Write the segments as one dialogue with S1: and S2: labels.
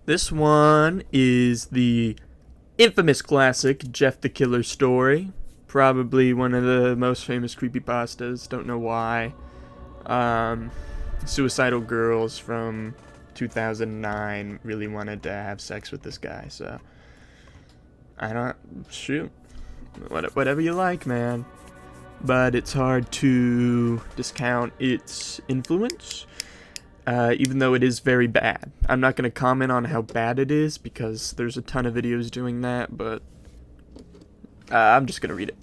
S1: This one is the infamous classic Jeff the Killer story. Probably one of the most famous creepypastas. Don't know why. Suicidal girls from 2009 really wanted to have sex with this guy, so I don't shoot. Whatever you like, man. But it's hard to discount its influence, even though it is very bad. I'm not going to comment on how bad it is because there's a ton of videos doing that, but I'm just going to read it.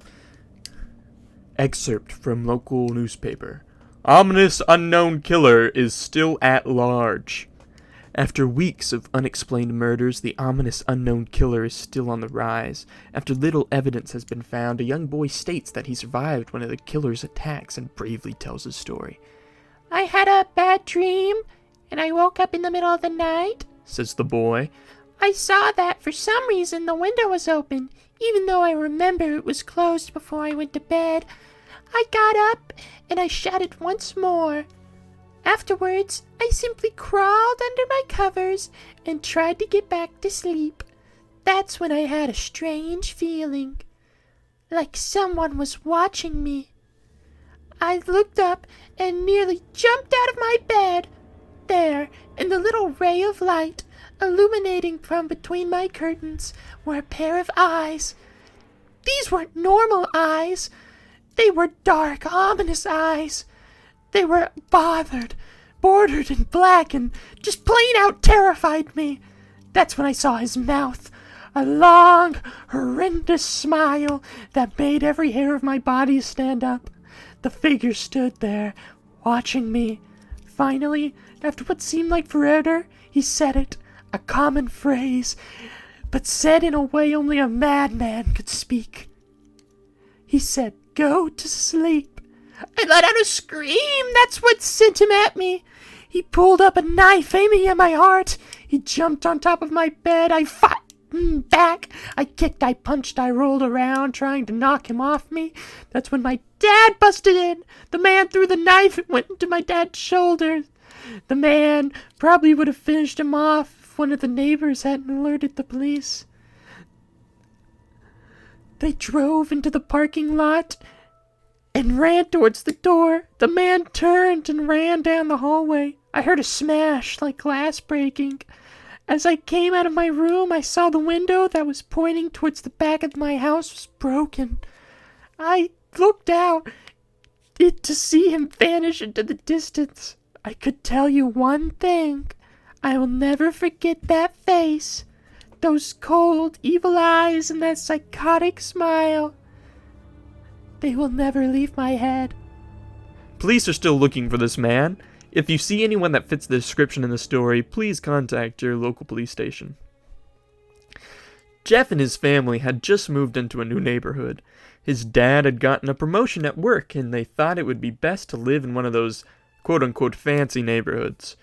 S1: Excerpt from local newspaper. Ominous unknown killer is still at large. After weeks of unexplained murders, the ominous unknown killer is still on the rise. After little evidence has been found, a young boy states that he survived one of the killer's attacks and bravely tells his story.
S2: I had a bad dream, and I woke up in the middle of the night,
S1: says the boy.
S2: I saw that for some reason the window was open, even though I remember it was closed before I went to bed. I got up, and I shouted once more. Afterwards, I simply crawled under my covers and tried to get back to sleep. That's when I had a strange feeling, like someone was watching me. I looked up and nearly jumped out of my bed. There, in the little ray of light, illuminating from between my curtains, were a pair of eyes. These weren't normal eyes. They were dark, ominous eyes. They were bothered, bordered in black, and just plain out terrified me. That's when I saw his mouth. A long, horrendous smile that made every hair of my body stand up. The figure stood there, watching me. Finally, after what seemed like forever, he said it, a common phrase, but said in a way only a madman could speak. He said, "Go to sleep." I let out a scream. That's what sent him at me. He pulled up a knife, aiming at my heart. He jumped on top of my bed. I fought back. I kicked, I punched, I rolled around, trying to knock him off me. That's when my dad busted in. The man threw the knife. It went into my dad's shoulder. The man probably would have finished him off if one of the neighbors hadn't alerted the police. They drove into the parking lot and ran towards the door. The man turned and ran down the hallway. I heard a smash like glass breaking. As I came out of my room, I saw the window that was pointing towards the back of my house was broken. I looked out to see him vanish into the distance. I could tell you one thing. I will never forget that face. Those cold, evil eyes and that psychotic smile. They will never leave my head.
S1: Police are still looking for this man. If you see anyone that fits the description in the story, please contact your local police station. Jeff and his family had just moved into a new neighborhood. His dad had gotten a promotion at work, and they thought it would be best to live in one of those quote-unquote fancy neighborhoods.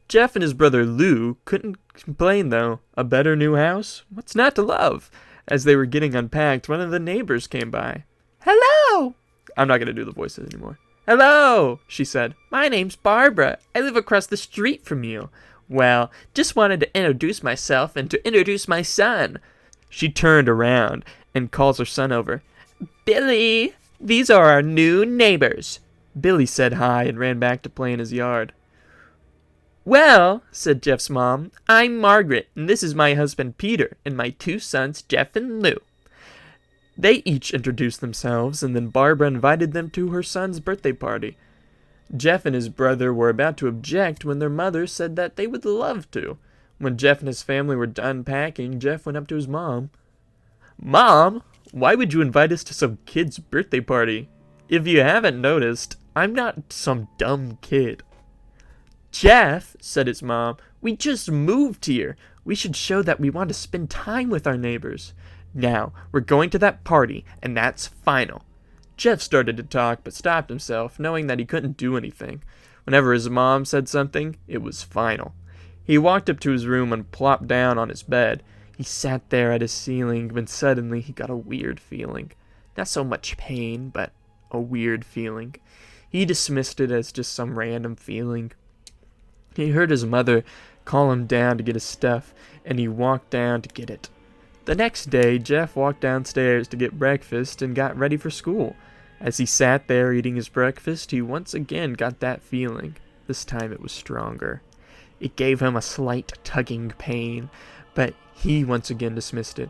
S1: Jeff and his brother Lou couldn't complain, though. A better new house? What's not to love? As they were getting unpacked, one of the neighbors came by.
S2: Hello!
S1: I'm not going to do the voices anymore. Hello, she said. My name's Barbara. I live across the street from you. Well, just wanted to introduce myself and to introduce my son. She turned around and calls her son over. Billy, these are our new neighbors. Billy said hi and ran back to play in his yard. Well, said Jeff's mom, I'm Margaret, and this is my husband Peter, and my two sons, Jeff and Lou. They each introduced themselves, and then Barbara invited them to her son's birthday party. Jeff and his brother were about to object when their mother said that they would love to. When Jeff and his family were done packing, Jeff went up to his mom. Mom, why would you invite us to some kid's birthday party? If you haven't noticed, I'm not some dumb kid. Jeff, said his mom, we just moved here. We should show that we want to spend time with our neighbors. Now, we're going to that party, and that's final. Jeff started to talk, but stopped himself, knowing that he couldn't do anything. Whenever his mom said something, it was final. He walked up to his room and plopped down on his bed. He sat there at his ceiling, when suddenly he got a weird feeling. Not so much pain, but a weird feeling. He dismissed it as just some random feeling. He heard his mother call him down to get his stuff, and he walked down to get it. The next day, Jeff walked downstairs to get breakfast and got ready for school. As he sat there eating his breakfast, he once again got that feeling. This time it was stronger. It gave him a slight tugging pain, but he once again dismissed it.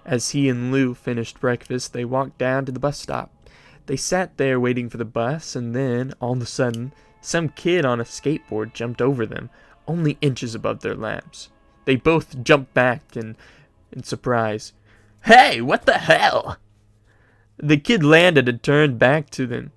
S1: As he and Lou finished breakfast, they walked down to the bus stop. They sat there waiting for the bus, and then, all of a sudden, some kid on a skateboard jumped over them, only inches above their laps. They both jumped back in surprise. "Hey, what the hell?" The kid landed and turned back to them.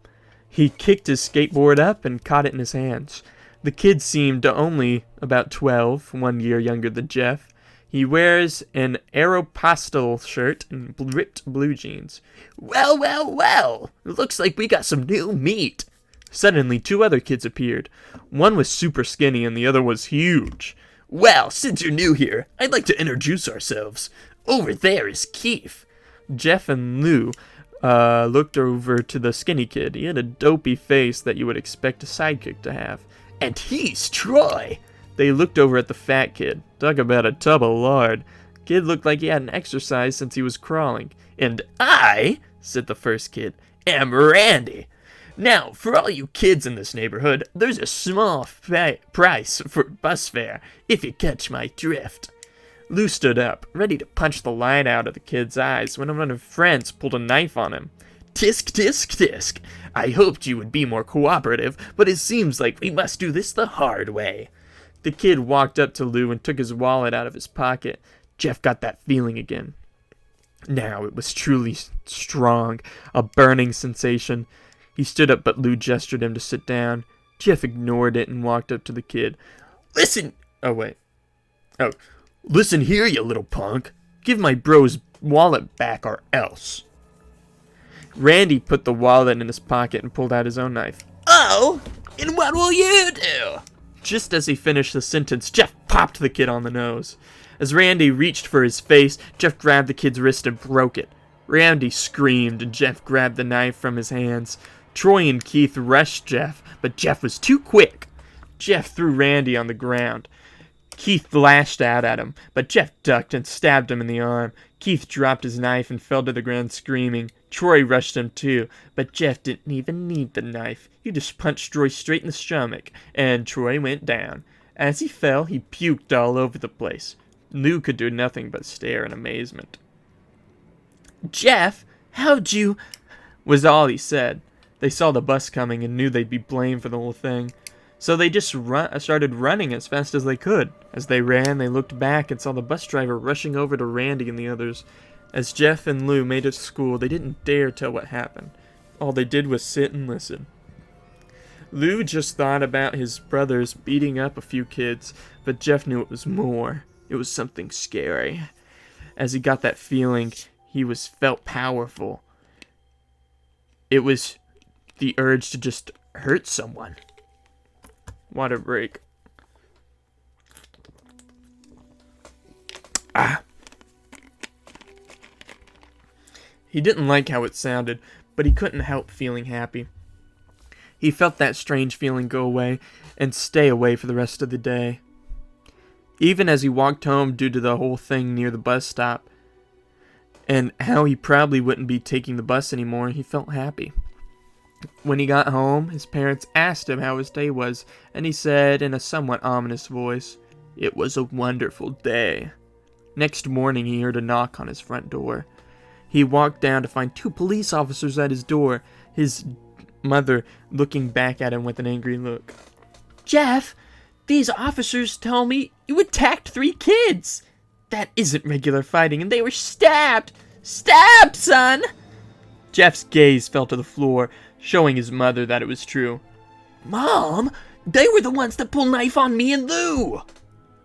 S1: He kicked his skateboard up and caught it in his hands. The kid seemed only about 12, 1 year younger than Jeff. He wears an Aeropostale shirt and ripped blue jeans. "Well, well, well! It looks like we got some new meat." Suddenly, 2 other kids appeared. One was super skinny and the other was huge. "Well, since you're new here, I'd like to introduce ourselves. Over there is Keith." Jeff and Lou looked over to the skinny kid. He had a dopey face that you would expect a sidekick to have. "And he's Troy." They looked over at the fat kid. Talk about a tub of lard. Kid looked like he hadn't exercised since he was crawling. "And I," said the first kid, "am Randy. Now, for all you kids in this neighborhood, there's a small price for bus fare, if you catch my drift." Lou stood up, ready to punch the light out of the kid's eyes, when one of his friends pulled a knife on him. "Tisk, tisk, tisk. I hoped you would be more cooperative, but it seems like we must do this the hard way." The kid walked up to Lou and took his wallet out of his pocket. Jeff got that feeling again. Now it was truly strong, a burning sensation. He stood up, but Lou gestured him to sit down. Jeff ignored it and walked up to the kid. Listen here, you little punk. Give my bro's wallet back or else." Randy put the wallet in his pocket and pulled out his own knife. "Oh, and what will you do?" Just as he finished the sentence, Jeff popped the kid on the nose. As Randy reached for his face, Jeff grabbed the kid's wrist and broke it. Randy screamed, and Jeff grabbed the knife from his hands. Troy and Keith rushed Jeff, but Jeff was too quick. Jeff threw Randy on the ground. Keith lashed out at him, but Jeff ducked and stabbed him in the arm. Keith dropped his knife and fell to the ground screaming. Troy rushed him too, but Jeff didn't even need the knife. He just punched Troy straight in the stomach, and Troy went down. As he fell, he puked all over the place. Lou could do nothing but stare in amazement. "Jeff, how'd you—" was all he said. They saw the bus coming and knew they'd be blamed for the whole thing. So they just started running as fast as they could. As they ran, they looked back and saw the bus driver rushing over to Randy and the others. As Jeff and Lou made it to school, they didn't dare tell what happened. All they did was sit and listen. Lou just thought about his brothers beating up a few kids, but Jeff knew it was more. It was something scary. As he got that feeling, he felt powerful. It was the urge to just hurt someone. Water break. He didn't like how it sounded, but he couldn't help feeling happy. He felt that strange feeling go away and stay away for the rest of the day. Even as he walked home due to the whole thing near the bus stop, and how he probably wouldn't be taking the bus anymore, he felt happy. When he got home, his parents asked him how his day was, and he said in a somewhat ominous voice, "It was a wonderful day." Next morning, he heard a knock on his front door. He walked down to find 2 police officers at his door, his mother looking back at him with an angry look. "Jeff, these officers told me you attacked 3 kids. That isn't regular fighting, and they were stabbed. Stabbed, son!" Jeff's gaze fell to the floor, showing his mother that it was true. "Mom, they were the ones that pulled knife on me and Lou."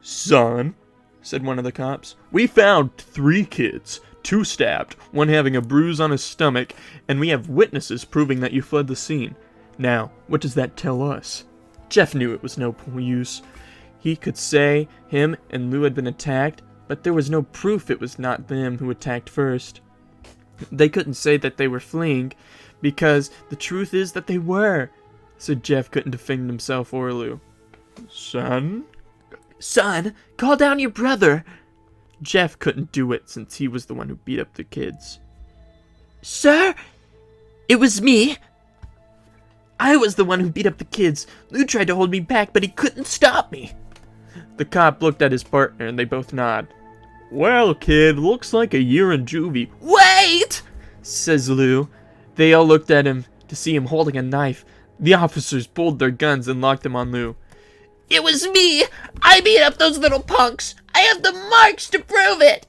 S1: "Son," said one of the cops, "we found 3 kids, 2 stabbed, 1 having a bruise on his stomach, and we have witnesses proving that you fled the scene. Now, what does that tell us?" Jeff knew it was no use. He could say him and Lou had been attacked, but there was no proof it was not them who attacked first. They couldn't say that they were fleeing, because the truth is that they were. So Jeff couldn't defend himself or Lou. "Son, Son, call down your brother. Jeff couldn't do it since he was the one who beat up the kids. Sir, it was me. I was the one who beat up the kids. Lou tried to hold me back, but he couldn't stop me. The cop looked at his partner and they both nodded. Well, kid, looks like a year in juvie. Wait! Says Lou. They all looked at him to see him holding a knife. The officers pulled their guns and locked them on Lou. It was me! I beat up those little punks! I have the marks to prove it!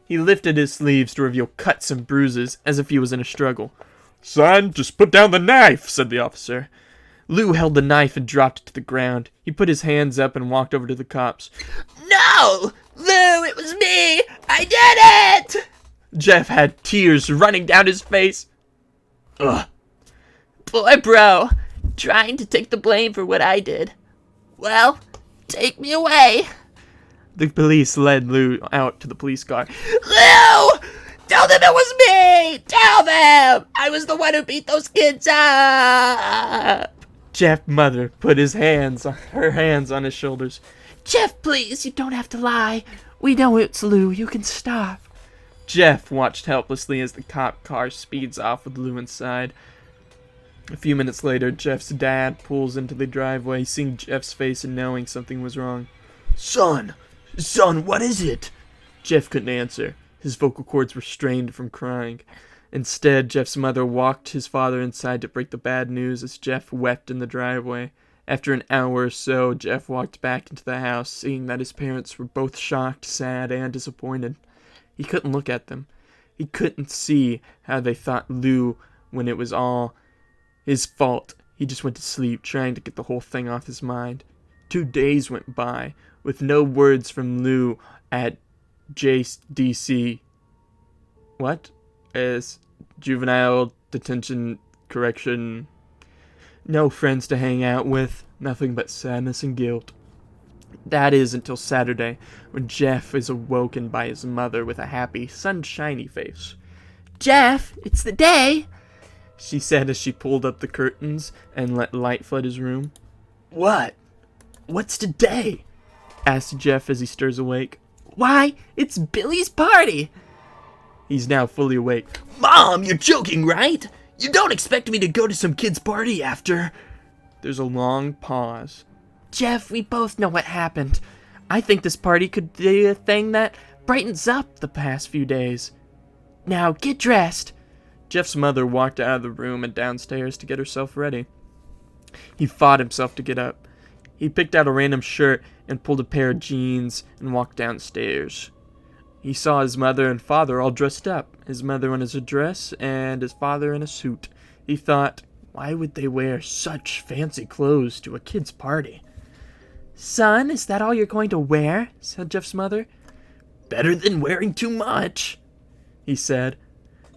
S1: He lifted his sleeves to reveal cuts and bruises, as if he was in a struggle. Son, just put down the knife, said the officer. Lou held the knife and dropped it to the ground. He put his hands up and walked over to the cops. No! Lou, it was me! I did it! Jeff had tears running down his face. Ugh. Poor bro, trying to take the blame for what I did. Well, take me away. The police led Lou out to the police car. Lou! Tell them it was me! Tell them! I was the one who beat those kids up! Jeff's mother put her hands on his shoulders. Jeff, please, you don't have to lie. We know it's Lou. You can stop. Jeff watched helplessly as the cop car speeds off with Lou inside. A few minutes later, Jeff's dad pulls into the driveway, seeing Jeff's face and knowing something was wrong. Son, what is it? Jeff couldn't answer. His vocal cords were strained from crying. Instead, Jeff's mother walked his father inside to break the bad news as Jeff wept in the driveway. After an hour or so, Jeff walked back into the house, seeing that his parents were both shocked, sad, and disappointed. He couldn't look at them. He couldn't see how they thought Lou when it was all his fault. He just went to sleep, trying to get the whole thing off his mind. 2 days went by, with no words from Lou at JDC. What? As juvenile detention correction. No friends to hang out with, nothing but sadness and guilt. That is until Saturday, when Jeff is awoken by his mother with a happy, sunshiny face. Jeff, it's the day, she said as she pulled up the curtains and let light flood his room. What? What's today? Asked Jeff as he stirs awake. Why, it's Billy's party! He's now fully awake. Mom, you're joking, right? You don't expect me to go to some kid's party after... There's a long pause. Jeff, we both know what happened. I think this party could be a thing that brightens up the past few days. Now, get dressed. Jeff's mother walked out of the room and downstairs to get herself ready. He fought himself to get up. He picked out a random shirt and pulled a pair of jeans and walked downstairs. He saw his mother and father all dressed up, his mother in his dress and his father in a suit. He thought, why would they wear such fancy clothes to a kid's party? Son, is that all you're going to wear? Said Jeff's mother. Better than wearing too much, he said.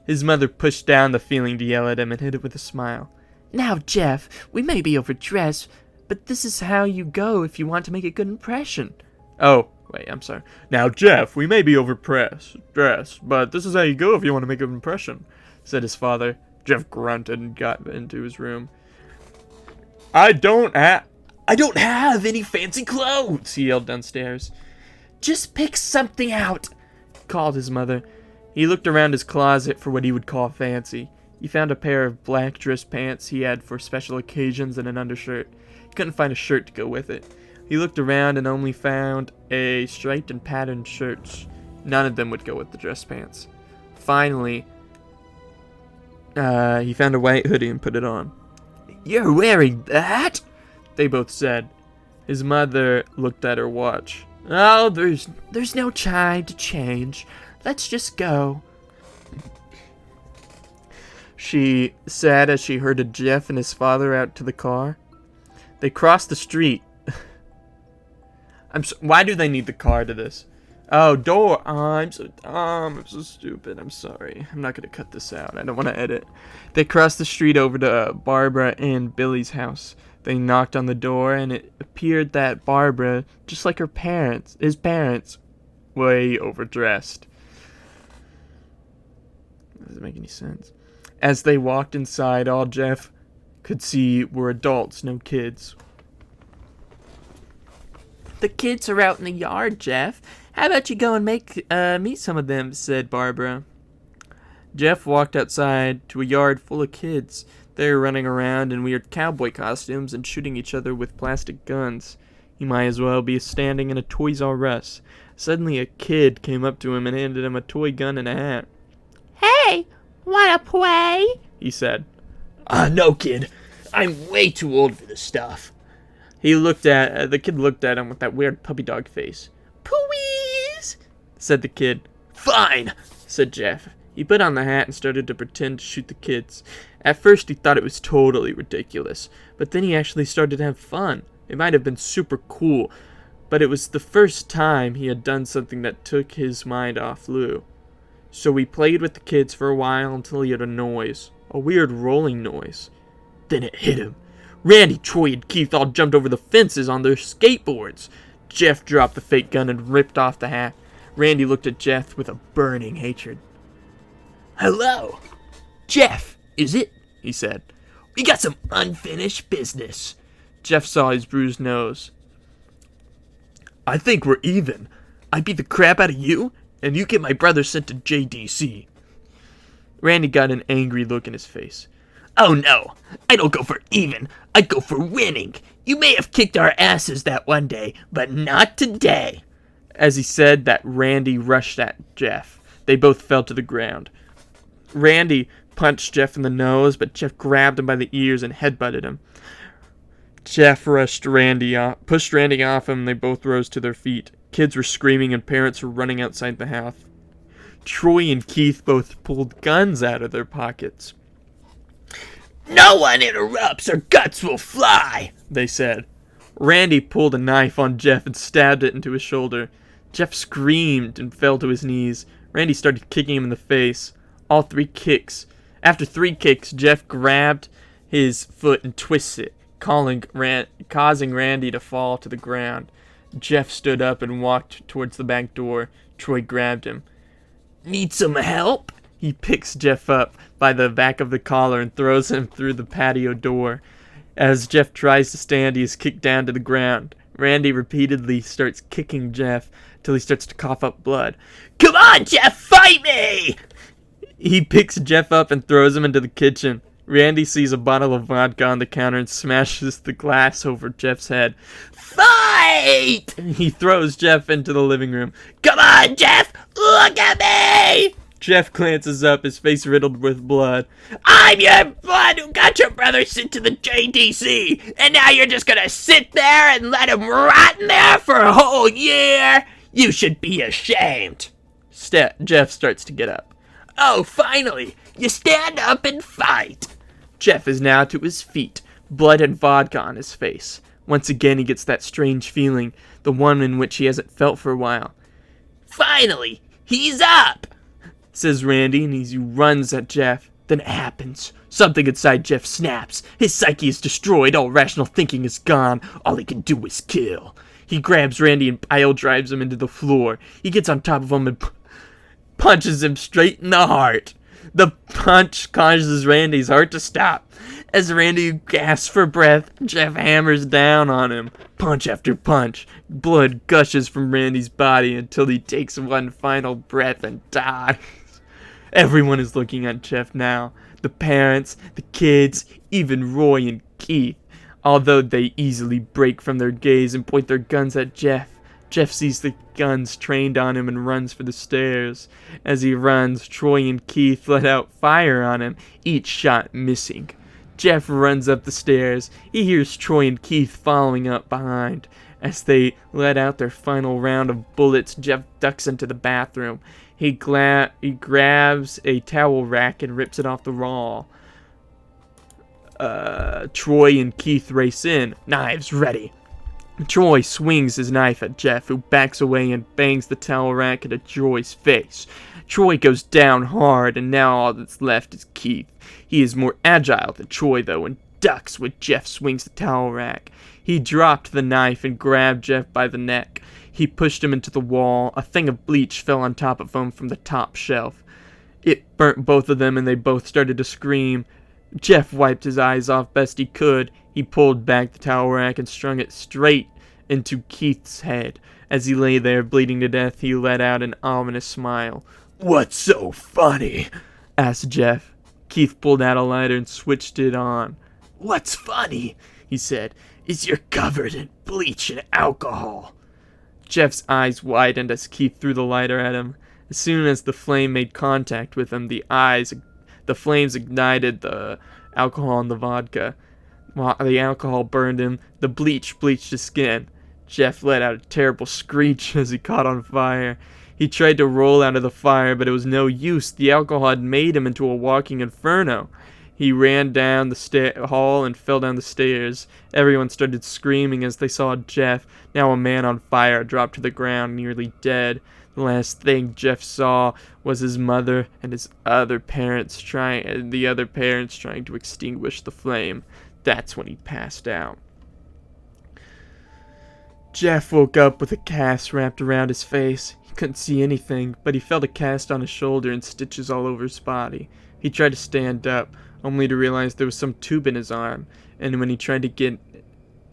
S1: His mother pushed down the feeling to yell at him and hid it with a smile. Now, Jeff, we may be overdressed, but this is how you go if you want to make a good impression. Oh, wait, I'm sorry. Now, Jeff, we may be dressed, but this is how you go if you want to make a good impression, said his father. Jeff grunted and got into his room. I don't have any fancy clothes, he yelled downstairs. Just pick something out, called his mother. He looked around his closet for what he would call fancy. He found a pair of black dress pants he had for special occasions and an undershirt. He couldn't find a shirt to go with it. He looked around and only found a striped and patterned shirts. None of them would go with the dress pants. Finally, he found a white hoodie and put it on. You're wearing that? They both said. His mother looked at her watch. Oh, there's no time to change. Let's just go, she said as she herded Jeff and his father out to the car. They crossed the street. Why do they need the car to this? Oh, door. Oh, I'm so dumb. I'm so stupid. I'm sorry. I'm not going to cut this out. I don't want to edit. They crossed the street over to Barbara and Billy's house. They knocked on the door, and it appeared that Barbara, just like his parents, way overdressed. Doesn't make any sense. As they walked inside, all Jeff could see were adults, no kids. The kids are out in the yard, Jeff. How about you go and meet some of them, said Barbara. Jeff walked outside to a yard full of kids. They were running around in weird cowboy costumes and shooting each other with plastic guns. He might as well be standing in a Toys R Us. Suddenly a kid came up to him and handed him a toy gun and a hat.
S2: Hey, wanna play?
S1: He said.
S3: No, kid. I'm way too old for this stuff.
S1: The kid looked at him with that weird puppy dog face.
S2: Please,
S1: said the kid.
S3: Fine,
S1: said Jeff. He put on the hat and started to pretend to shoot the kids. At first he thought it was totally ridiculous, but then he actually started to have fun. It might have been super cool, but it was the first time he had done something that took his mind off Lou. So he played with the kids for a while until he heard a noise, a weird rolling noise. Then it hit him. Randy, Troy, and Keith all jumped over the fences on their skateboards. Jeff dropped the fake gun and ripped off the hat. Randy looked at Jeff with a burning hatred.
S3: Hello. Jeff, is it? He said. We got some unfinished business.
S1: Jeff saw his bruised nose.
S3: I think we're even. I beat the crap out of you, and you get my brother sent to JDC.
S1: Randy got an angry look in his face.
S3: Oh no, I don't go for even. I go for winning. You may have kicked our asses that one day, but not today.
S1: As he said that, Randy rushed at Jeff. They both fell to the ground. Randy punched Jeff in the nose, but Jeff grabbed him by the ears and headbutted him. Jeff pushed Randy off him, and they both rose to their feet. Kids were screaming and parents were running outside the house. Troy and Keith both pulled guns out of their pockets.
S3: No one interrupts or guts will fly, they said.
S1: Randy pulled a knife on Jeff and stabbed it into his shoulder. Jeff screamed and fell to his knees. Randy started kicking him in the face. After 3 kicks, Jeff grabbed his foot and twisted it, causing Randy to fall to the ground. Jeff stood up and walked towards the back door. Troy grabbed him.
S3: Need some help?
S1: He picks Jeff up by the back of the collar and throws him through the patio door. As Jeff tries to stand, he is kicked down to the ground. Randy repeatedly starts kicking Jeff till he starts to cough up blood.
S3: Come on, Jeff, fight me!
S1: He picks Jeff up and throws him into the kitchen. Randy sees a bottle of vodka on the counter and smashes the glass over Jeff's head.
S3: Fight!
S1: He throws Jeff into the living room.
S3: Come on, Jeff! Look at me!
S1: Jeff glances up, his face riddled with blood.
S3: I'm your blood who got your brother sent to the JDC, and now you're just gonna sit there and let him rot in there for a whole year? You should be ashamed.
S1: Jeff starts to get up.
S3: Oh, finally! You stand up and fight!
S1: Jeff is now to his feet, blood and vodka on his face. Once again he gets that strange feeling, the one in which he hasn't felt for a while.
S3: Finally! He's up!
S1: Says Randy, and he runs at Jeff. Then it happens. Something inside Jeff snaps. His psyche is destroyed, all rational thinking is gone. All he can do is kill. He grabs Randy and pile drives him into the floor. He gets on top of him and punches him straight in the heart. The punch causes Randy's heart to stop. As Randy gasps for breath, Jeff hammers down on him. Punch after punch. Blood gushes from Randy's body until he takes one final breath and dies. Everyone is looking at Jeff now. The parents, the kids, even Roy and Keith. Although they easily break from their gaze and point their guns at Jeff. Jeff sees the guns trained on him and runs for the stairs. As he runs, Troy and Keith let out fire on him, each shot missing. Jeff runs up the stairs. He hears Troy and Keith following up behind. As they let out their final round of bullets, Jeff ducks into the bathroom. He grabs a towel rack and rips it off the wall. Troy and Keith race in, knives ready. Troy swings his knife at Jeff, who backs away and bangs the towel rack into Troy's face. Troy goes down hard, and now all that's left is Keith. He is more agile than Troy, though, and ducks when Jeff swings the towel rack. He dropped the knife and grabbed Jeff by the neck. He pushed him into the wall. A thing of bleach fell on top of him from the top shelf. It burnt both of them, and they both started to scream. Jeff wiped his eyes off best he could. He pulled back the towel rack and strung it straight into Keith's head. As he lay there bleeding to death, he let out an ominous smile. "What's so funny?" asked Jeff. Keith pulled out a lighter and switched it on. "What's funny," he said, "is you're covered in bleach and alcohol." Jeff's eyes widened as Keith threw the lighter at him. As soon as the flame made contact with him, the flames ignited the alcohol in the vodka. While the alcohol burned him, the bleach bleached his skin. Jeff let out a terrible screech as he caught on fire. He tried to roll out of the fire, but it was no use. The alcohol had made him into a walking inferno. He ran down the hall and fell down the stairs. Everyone started screaming as they saw Jeff, now a man on fire, drop to the ground, nearly dead. The last thing Jeff saw was his mother and the other parents trying to extinguish the flame. That's when he passed out. Jeff woke up with a cast wrapped around his face. He couldn't see anything, but he felt a cast on his shoulder and stitches all over his body. He tried to stand up, only to realize there was some tube in his arm, and when he tried to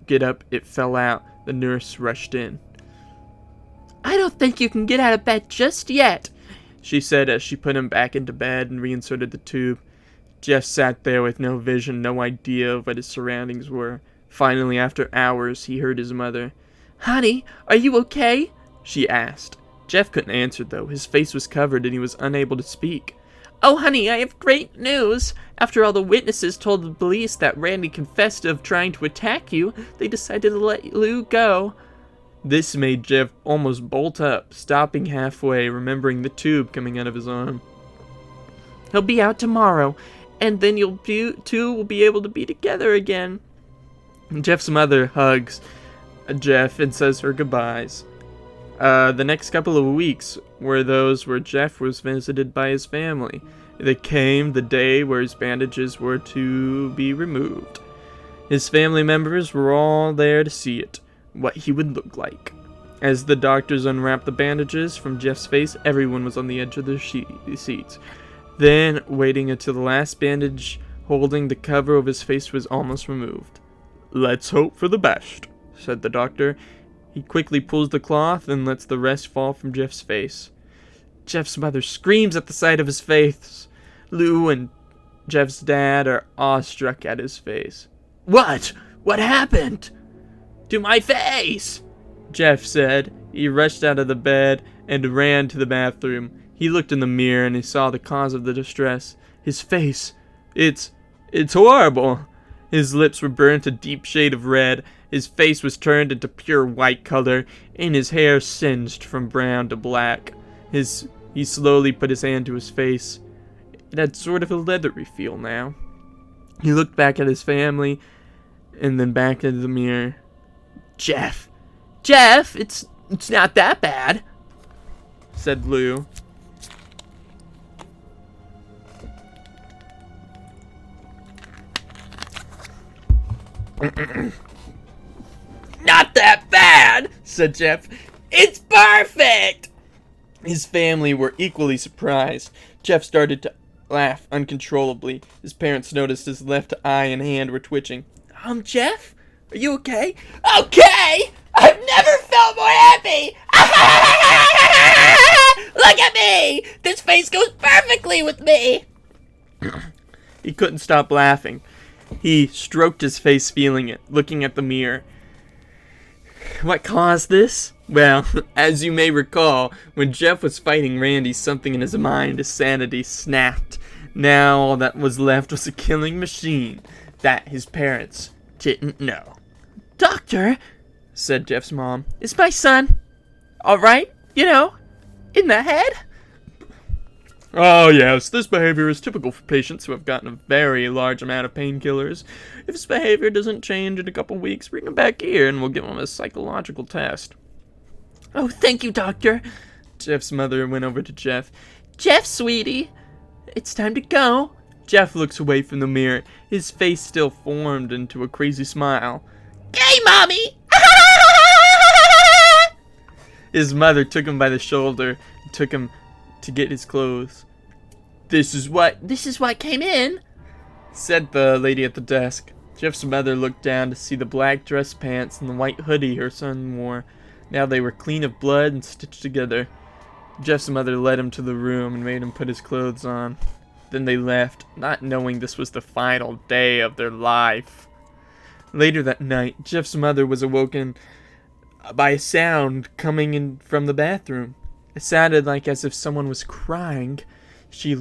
S1: get up, it fell out. The nurse rushed in.
S2: "I don't think you can get out of bed just yet,"
S1: she said as she put him back into bed and reinserted the tube. Jeff sat there with no vision, no idea of what his surroundings were. Finally, after hours, he heard his mother.
S2: "Honey, are you okay?"
S1: she asked. Jeff couldn't answer, though. His face was covered and he was unable to speak.
S2: "Oh, honey, I have great news. After all the witnesses told the police that Randy confessed of trying to attack you, they decided to let Lou go."
S1: This made Jeff almost bolt up, stopping halfway, remembering the tube coming out of his arm.
S2: "He'll be out tomorrow, and then you two will be able to be together again."
S1: Jeff's mother hugs Jeff and says her goodbyes. The next couple of weeks were those where Jeff was visited by his family. There came the day where his bandages were to be removed. His family members were all there to see it, what he would look like. As the doctors unwrapped the bandages from Jeff's face, everyone was on the edge of their seats. Then, waiting until the last bandage holding the cover of his face was almost removed. "Let's hope for the best," said the doctor. He quickly pulls the cloth and lets the rest fall from Jeff's face. Jeff's mother screams at the sight of his face. Lou and Jeff's dad are awestruck at his face.
S3: What? What happened to my face?"
S1: Jeff said. He rushed out of the bed and ran to the bathroom. He looked in the mirror and he saw the cause of the distress. His face. It's horrible. His lips were burnt a deep shade of red. His face was turned into pure white color, and his hair singed from brown to black. He slowly put his hand to his face. It had sort of a leathery feel now. He looked back at his family, and then back into the mirror.
S3: Jeff, it's not that bad,"
S1: said Lou.
S3: "Not that bad," said Jeff. "It's perfect."
S1: His family were equally surprised. Jeff started to laugh uncontrollably. His parents noticed his left eye and hand were twitching.
S2: Jeff? Are you okay?"
S3: "Okay? I've never felt more happy! Look at me! This face goes perfectly with me!"
S1: He couldn't stop laughing. He stroked his face, feeling it, looking at the mirror. What caused this? Well, as you may recall, when Jeff was fighting Randy, something in his mind, his sanity, snapped. Now all that was left was a killing machine that his parents didn't know.
S2: "Doctor,"
S1: said Jeff's mom,
S2: "is my son all right? In the head?"
S1: "Oh, yes, this behavior is typical for patients who have gotten a very large amount of painkillers. If his behavior doesn't change in a couple weeks, bring him back here and we'll give him a psychological test."
S2: "Oh, thank you, doctor."
S1: Jeff's mother went over to Jeff.
S2: "Jeff, sweetie, it's time to go."
S1: Jeff looks away from the mirror. His face still formed into a crazy smile.
S3: "Hey, Mommy!"
S1: His mother took him by the shoulder and took him to get his clothes. This is what
S2: came in,"
S1: said the lady at the desk. Jeff's mother looked down to see the black dress pants and the white hoodie her son wore. Now they were clean of blood and stitched together. Jeff's mother led him to the room and made him put his clothes on. Then they left, not knowing this was the final day of their life. Later that night, Jeff's mother was awoken by a sound coming in from the bathroom. It sounded like as if someone was crying. She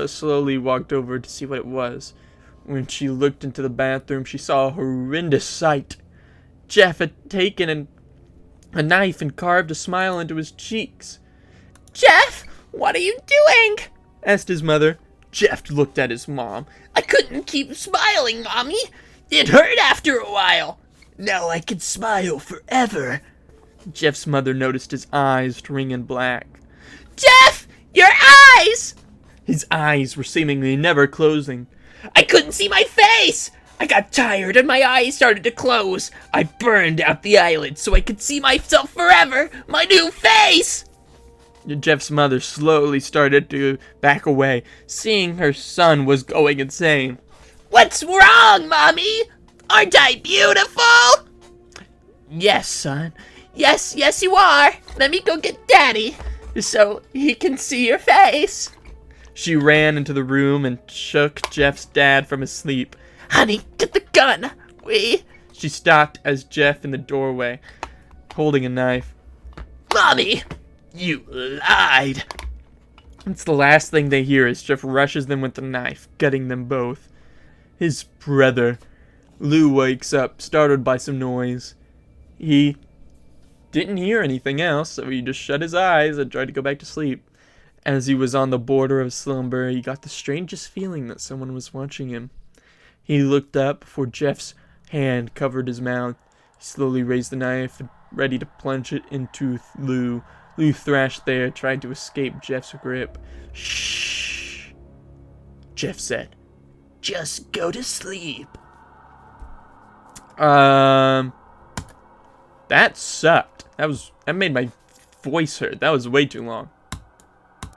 S1: slowly walked over to see what it was. When she looked into the bathroom, she saw a horrendous sight. Jeff had taken a knife and carved a smile into his cheeks.
S3: Jeff, what are you doing?
S1: Asked his mother. Jeff looked at his mom.
S3: I couldn't keep smiling, Mommy. It hurt after a while. Now I can smile forever.
S1: Jeff's mother noticed his eyes turning black.
S3: Jeff, your eyes!
S1: His eyes were seemingly never closing.
S3: I couldn't see my face. I got tired and my eyes started to close. I burned out the eyelids so I could see myself forever. My new face!
S1: Jeff's mother slowly started to back away, seeing her son was going insane.
S3: What's wrong, Mommy? Aren't I beautiful?
S1: Yes, son.
S3: Yes, you are. Let me go get Daddy so he can see your face.
S1: She ran into the room and shook Jeff's dad from his sleep.
S3: Honey, get the gun.
S1: She stopped as Jeff in the doorway, holding a knife.
S3: Mommy, you lied.
S1: It's the last thing they hear as Jeff rushes them with the knife, gutting them both. His brother, Lou, wakes up, startled by some noise. He didn't hear anything else, so he just shut his eyes and tried to go back to sleep. As he was on the border of slumber, he got the strangest feeling that someone was watching him. He looked up before Jeff's hand covered his mouth. He slowly raised the knife, ready to plunge it into Lou. Lou thrashed there, tried to escape Jeff's grip.
S3: Shh, Jeff said. Just go to sleep.
S1: That sucked. That made my voice hurt. That was way too long.